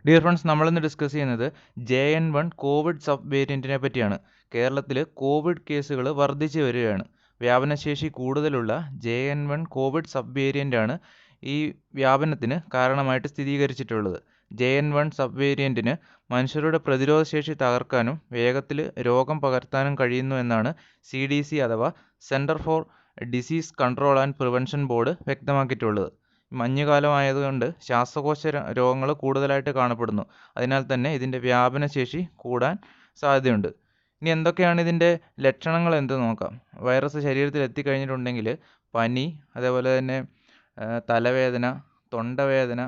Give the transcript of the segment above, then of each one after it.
Dear friends, നമ്മളിന്ന് discuss ചെയ്യുന്നത് JN1 Covid sub വേരിയൻറ്റിനെ പറ്റിയാണ്. കേരളത്തിൽ കോവിഡ് കേസുകൾ വർദ്ധിച്ചു വരികയാണ്. വ്യാപനശേഷി കൂടുതലുള്ള JN1 കോവിഡ് സബ് വേരിയൻ്റാണ് ഈ വ്യാപനത്തിന് കാരണമായിട്ട് സ്ഥിരീകരിച്ചിട്ടുള്ളത്. JN1 സബ് വേരിയൻറ്റിന് മനുഷ്യരുടെ പ്രതിരോധശേഷി തകർക്കാനും വേഗത്തിൽ രോഗം പകർത്താനും കഴിയുന്നു എന്നാണ് CDC അഥവാ centre for disease control and prevention board വ്യക്തമാക്കിയിട്ടുള്ളത്. മഞ്ഞുകാലമായതുകൊണ്ട് ശ്വാസകോശ രോഗങ്ങൾ കൂടുതലായിട്ട് കാണപ്പെടുന്നു. അതിനാൽ തന്നെ ഇതിൻ്റെ വ്യാപനശേഷി കൂടാൻ സാധ്യതയുണ്ട്. ഇനി എന്തൊക്കെയാണ് ഇതിൻ്റെ ലക്ഷണങ്ങൾ എന്ന് നോക്കാം. വൈറസ് ശരീരത്തിൽ എത്തിക്കഴിഞ്ഞിട്ടുണ്ടെങ്കിൽ പനി, അതേപോലെ തന്നെ തലവേദന, തൊണ്ടവേദന,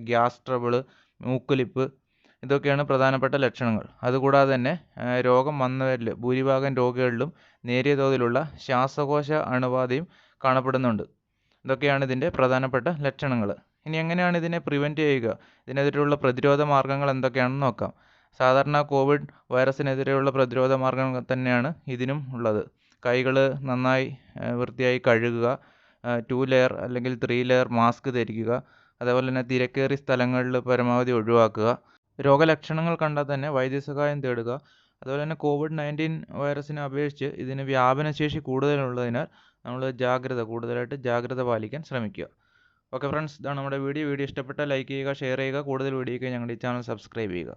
ഗ്യാസ് ട്രബിള്, മൂക്കൊലിപ്പ്, ഇതൊക്കെയാണ് പ്രധാനപ്പെട്ട ലക്ഷണങ്ങൾ. അതുകൂടാതെ തന്നെ രോഗം വന്നവരിൽ ഭൂരിഭാഗം രോഗികളിലും നേരിയ തോതിലുള്ള ശ്വാസകോശ അണുബാധയും കാണപ്പെടുന്നുണ്ട്. ഇതൊക്കെയാണ് ഇതിൻ്റെ പ്രധാനപ്പെട്ട ലക്ഷണങ്ങൾ. ഇനി എങ്ങനെയാണ് ഇതിനെ പ്രിവെൻറ്റ് ചെയ്യുക, ഇതിനെതിരെയുള്ള പ്രതിരോധ മാർഗ്ഗങ്ങൾ എന്തൊക്കെയാണെന്ന് നോക്കാം. സാധാരണ കോവിഡ് വൈറസിനെതിരെയുള്ള പ്രതിരോധ മാർഗ്ഗങ്ങൾ തന്നെയാണ് ഇതിനും ഉള്ളത്. കൈകൾ നന്നായി വൃത്തിയായി കഴുകുക, 2 ലെയർ അല്ലെങ്കിൽ 3 ലെയർ മാസ്ക് ധരിക്കുക, അതേപോലെ തന്നെ തിരക്കേറിയ സ്ഥലങ്ങളിൽ പരമാവധി ഒഴിവാക്കുക. രോഗലക്ഷണങ്ങൾ കണ്ടാൽ തന്നെ വൈദ്യസഹായം തേടുക. അതുപോലെ തന്നെ COVID-19 വൈറസിനെ അപേക്ഷിച്ച് ഇതിന് വ്യാപനശേഷി കൂടുതലുള്ളതിനാൽ നമ്മൾ കൂടുതലായിട്ട് ജാഗ്രത പാലിക്കാൻ ശ്രമിക്കുക. ഓക്കെ ഫ്രണ്ട്സ്, ഇതാണ് നമ്മുടെ വീഡിയോ ഇഷ്ടപ്പെട്ടാൽ ലൈക്ക് ചെയ്യുക, ഷെയർ ചെയ്യുക. കൂടുതൽ വീഡിയോയ്ക്ക് ഞങ്ങളുടെ ഈ ചാനൽ സബ്സ്ക്രൈബ് ചെയ്യുക.